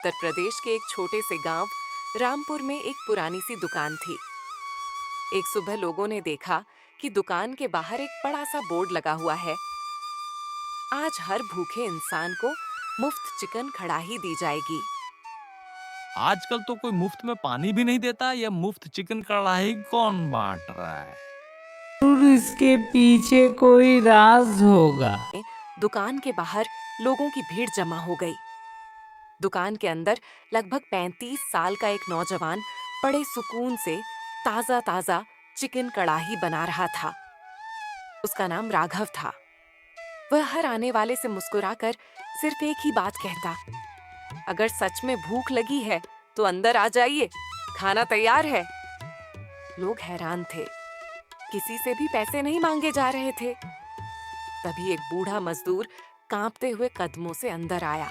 उत्तर प्रदेश के एक छोटे से गांव रामपुर में एक पुरानी सी दुकान थी। एक सुबह लोगों ने देखा कि दुकान के बाहर एक बड़ा सा बोर्ड लगा हुआ है। आज हर भूखे इंसान को मुफ्त चिकन कढ़ाई दी जाएगी। आजकल तो कोई मुफ्त में पानी भी नहीं देता। यह मुफ्त चिकन कढ़ाई कौन बांट रहा है? जरूर इसके पीछे कोई राज होगा। दुकान के बाहर लोगों की भीड़ जमा हो गई। दुकान के अंदर लगभग 35 साल का एक नौजवान बड़े सुकून से ताजा ताजा चिकन कढ़ाई बना रहा था। उसका नाम राघव था। वह हर आने वाले से मुस्कुराकर सिर्फ एक ही बात कहता, अगर सच में भूख लगी है तो अंदर आ जाइए, खाना तैयार है। लोग हैरान थे, किसी से भी पैसे नहीं मांगे जा रहे थे। तभी एक बूढ़ा मजदूर कांपते हुए कदमों से अंदर आया।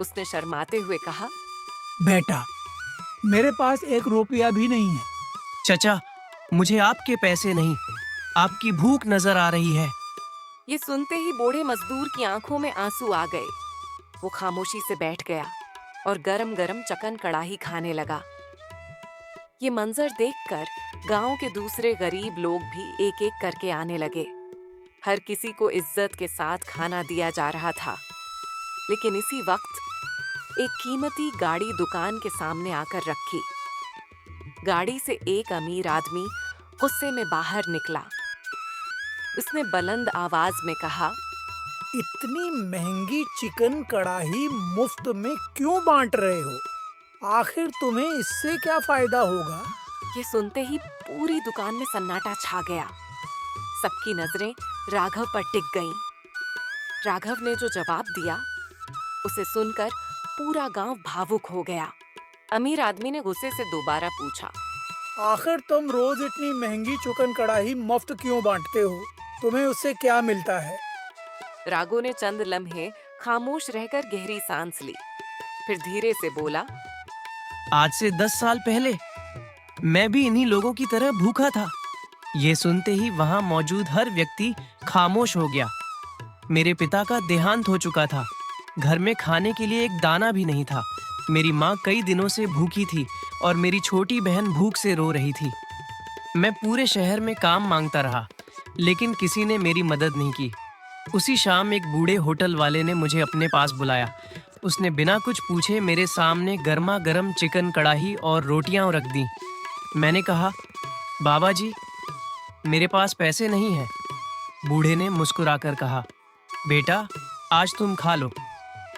उसने शर्माते हुए कहा, बेटा, मेरे पास 1 रुपया भी नहीं है। चचा, मुझे आपके पैसे नहीं, आपकी भूख नजर आ रही है। ये सुनते ही बूढ़े मजदूर की आंखों में आंसू आ गए। वो खामोशी से बैठ गया और गरम गरम चिकन कढ़ाई खाने लगा। ये मंजर देखकर गांव के दूसरे गरीब लोग भी एक एक करके आने लगे। हर किसी को इज्जत के साथ खाना दिया जा रहा था। लेकिन इसी वक्त एक कीमती गाड़ी दुकान के सामने आकर रखी। गाड़ी से एक अमीर आदमी गुस्से में बाहर निकला। उसने बुलंद आवाज में कहा, इतनी महंगी चिकन कढ़ाई मुफ्त में क्यों बांट रहे हो? आखिर तुम्हें इससे क्या फायदा होगा? ये सुनते ही पूरी दुकान में सन्नाटा छा गया। सबकी नजरें राघव पर टिक गईं। राघव ने जो जवाब दिया, उसे सुनकर पूरा गांव भावुक हो गया। अमीर आदमी ने गुस्से से दोबारा पूछा, आखिर तुम रोज इतनी महंगी चिकन कढ़ाई मुफ्त क्यों बांटते हो? तुम्हें उससे क्या मिलता है? राघव ने चंद लम्हे खामोश रहकर गहरी सांस ली। फिर धीरे से बोला, आज से 10 साल पहले मैं भी इन्हीं लोगों की तरह भूखा था। ये सुनते ही वहां मौजूद हर व्यक्ति खामोश हो गया। मेरे पिता का देहांत हो चुका था। घर में खाने के लिए एक दाना भी नहीं था। मेरी माँ कई दिनों से भूखी थी और मेरी छोटी बहन भूख से रो रही थी। मैं पूरे शहर में काम मांगता रहा, लेकिन किसी ने मेरी मदद नहीं की। उसी शाम एक बूढ़े होटल वाले ने मुझे अपने पास बुलाया। उसने बिना कुछ पूछे मेरे सामने गर्मा गर्म चिकन कढ़ाई और रोटियां रख दी। मैंने कहा, बाबा जी, मेरे पास पैसे नहीं हैं। बूढ़े ने मुस्कुराकर कहा, बेटा, आज तुम खा लो।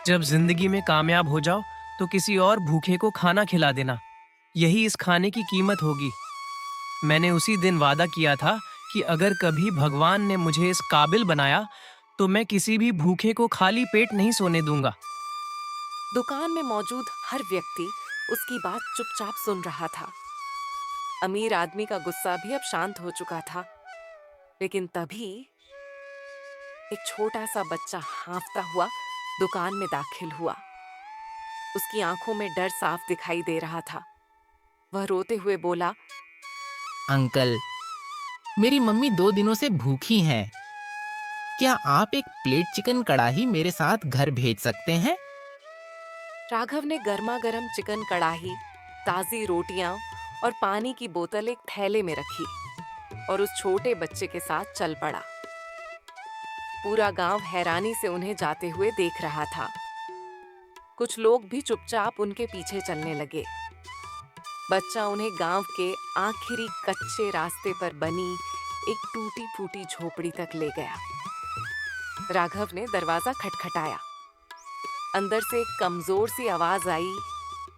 जब जिंदगी में कामयाब हो जाओ तो किसी और भूखे को खाना खिला देना। यही इस खाने की कीमत होगी। मैंने उसी दिन वादा किया था कि अगर कभी भगवान ने मुझे इस काबिल बनाया तो मैं किसी भी भूखे को खाली पेट नहीं सोने दूंगा। दुकान में मौजूद हर व्यक्ति उसकी बात चुपचाप सुन रहा था। अमीर आदमी का गुस्सा भी अब शांत हो चुका था। लेकिन तभी एक छोटा सा बच्चा हांफता हुआ दुकान में दाखिल हुआ। उसकी आंखों में डर साफ दिखाई दे रहा था। वह रोते हुए बोला, अंकल, मेरी मम्मी 2 दिनों से भूखी हैं। क्या आप एक प्लेट चिकन कढ़ाई मेरे साथ घर भेज सकते हैं? राघव ने गर्मा गर्म चिकन कढ़ाई, ताजी रोटियां और पानी की बोतल एक थैले में रखी और उस छोटे बच्चे के साथ चल पड़ा। पूरा गांव हैरानी से उन्हें जाते हुए देख रहा था। कुछ लोग भी चुपचाप उनके पीछे चलने लगे। बच्चा उन्हें गांव के आखिरी कच्चे रास्ते पर बनी एक टूटी फूटी झोपड़ी तक ले गया। राघव ने दरवाजा खटखटाया। अंदर से एक कमजोर सी आवाज आई।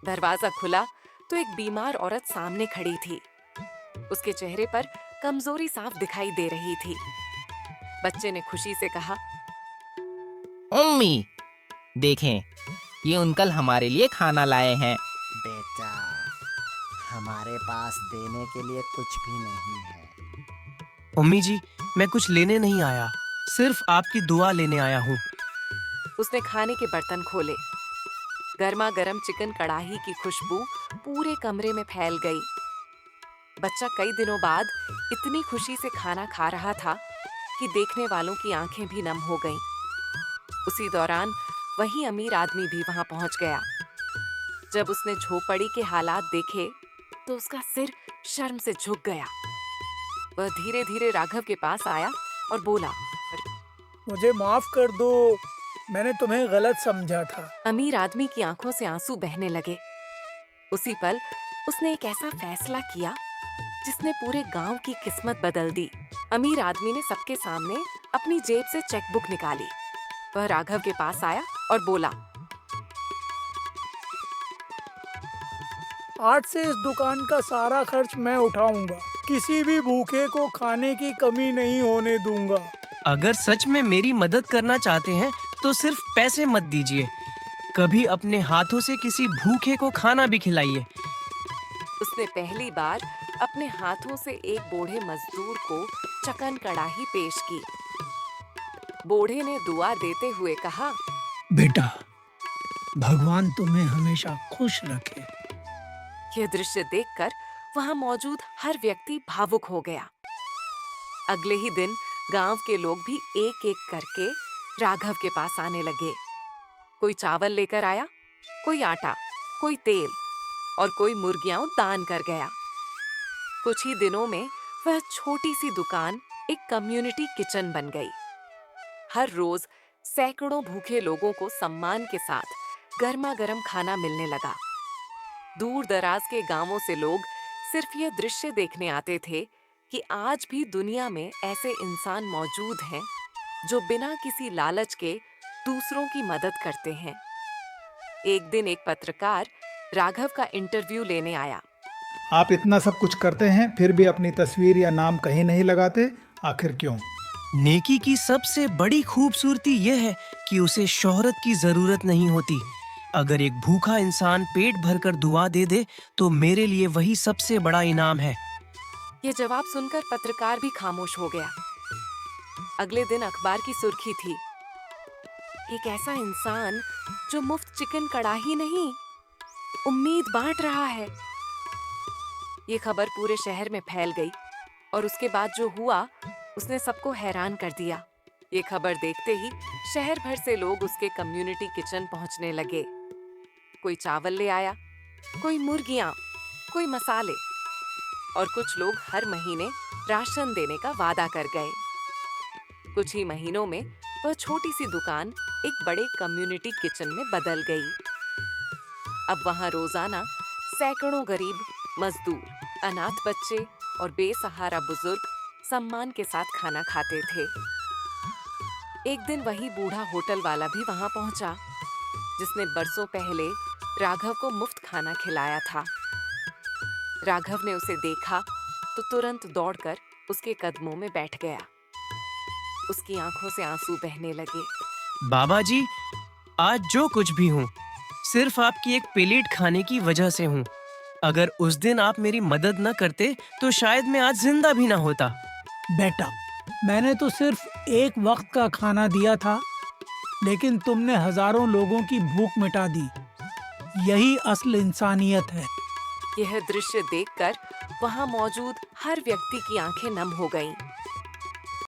दरवाजा खुला तो एक बीमार औरत सामने खड़ी थी। उसके चेहरे पर कमजोरी साफ दिखाई दे रही थी। बच्चे ने खुशी से कहा, मम्मी, देखें, ये अंकल हमारे लिए खाना लाए हैं। बेटा, हमारे पास देने के लिए कुछ भी नहीं है। मम्मी जी, मैं कुछ लेने नहीं आया, सिर्फ आपकी दुआ लेने आया हूँ। उसने खाने के बर्तन खोले। गर्मा गर्म चिकन कढ़ाई की खुशबू पूरे कमरे में फैल गई। बच्चा कई दिनों बाद इतनी खुशी से खाना खा रहा था कि देखने वालों की आंखें भी नम हो गईं। उसी दौरान वही अमीर आदमी भी वहां पहुंच गया। जब उसने झोपड़ी के हालात देखे तो उसका सिर शर्म से झुक गया। वह धीरे धीरे राघव के पास आया और बोला, मुझे माफ कर दो, मैंने तुम्हें गलत समझा था। अमीर आदमी की आंखों से आंसू बहने लगे। उसी पल उसने एक ऐसा फैसला किया जिसने पूरे गांव की किस्मत बदल दी। अमीर आदमी ने सबके सामने अपनी जेब से चेकबुक निकाली। वह राघव के पास आया और बोला, आज से इस दुकान का सारा खर्च मैं उठाऊंगा। किसी भी भूखे को खाने की कमी नहीं होने दूंगा। अगर सच में मेरी मदद करना चाहते हैं तो सिर्फ पैसे मत दीजिए, कभी अपने हाथों से किसी भूखे को खाना भी खिलाइए। उसने पहली बार अपने हाथों से एक बूढ़े मजदूर को चिकन कढ़ाही पेश की। बूढ़े ने दुआ देते हुए कहा, बेटा, भगवान तुम्हें हमेशा खुश रखे। यह दृश्य देखकर वहां मौजूद हर व्यक्ति भावुक हो गया। अगले ही दिन गांव के लोग भी एक एक करके राघव के पास आने लगे। कोई चावल लेकर आया, कोई आटा, कोई तेल और कोई मुर्गियां दान कर गया। कुछ ही दिनों में वह छोटी सी दुकान एक कम्युनिटी किचन बन गई। हर रोज सैकड़ों भूखे लोगों को सम्मान के साथ गर्मा गर्म खाना मिलने लगा। दूर दराज के गांवों से लोग सिर्फ यह दृश्य देखने आते थे कि आज भी दुनिया में ऐसे इंसान मौजूद हैं जो बिना किसी लालच के दूसरों की मदद करते हैं। एक दिन एक पत्रकार राघव का इंटरव्यू लेने आया। आप इतना सब कुछ करते हैं फिर भी अपनी तस्वीर या नाम कहीं नहीं लगाते, आखिर क्यों? नेकी की सबसे बड़ी खूबसूरती यह है कि उसे शोहरत की जरूरत नहीं होती। अगर एक भूखा इंसान पेट भरकर दुआ दे दे तो मेरे लिए वही सबसे बड़ा इनाम है। यह जवाब सुनकर पत्रकार भी खामोश हो गया। अगले दिन अखबार की सुर्खी थी, एक ऐसा इंसान जो मुफ्त चिकन कढ़ाही नहीं, उम्मीद बांट रहा है। ये खबर पूरे शहर में फैल गई और उसके बाद जो हुआ उसने सबको हैरान कर दिया। ये खबर देखते ही शहर भर से लोग उसके कम्युनिटी किचन पहुंचने लगे। कोई चावल ले आया, कोई मुर्गियां, कोई मसाले और कुछ लोग हर महीने राशन देने का वादा कर गए। कुछ ही महीनों में वह छोटी सी दुकान एक बड़े कम्युनिटी किचन में बदल गई। अब वहां रोजाना सैकड़ों गरीब मजदूर, अनाथ बच्चे और बेसहारा बुजुर्ग सम्मान के साथ खाना खाते थे। एक दिन वही बूढ़ा होटल वाला भी वहां पहुंचा जिसने बरसों पहले राघव को मुफ्त खाना खिलाया था। राघव ने उसे देखा तो तुरंत दौड़कर उसके कदमों में बैठ गया। उसकी आंखों से आंसू बहने लगे। बाबा जी, आज जो कुछ भी हूँ सिर्फ आपकी एक प्लेट खाने की वजह से हूँ। अगर उस दिन आप मेरी मदद न करते तो शायद मैं आज जिंदा भी ना होता। बेटा, मैंने तो सिर्फ एक वक्त का खाना दिया था, लेकिन तुमने हजारों लोगों की भूख मिटा दी। यही असल इंसानियत है। यह दृश्य देखकर वहां मौजूद हर व्यक्ति की आंखें नम हो गईं।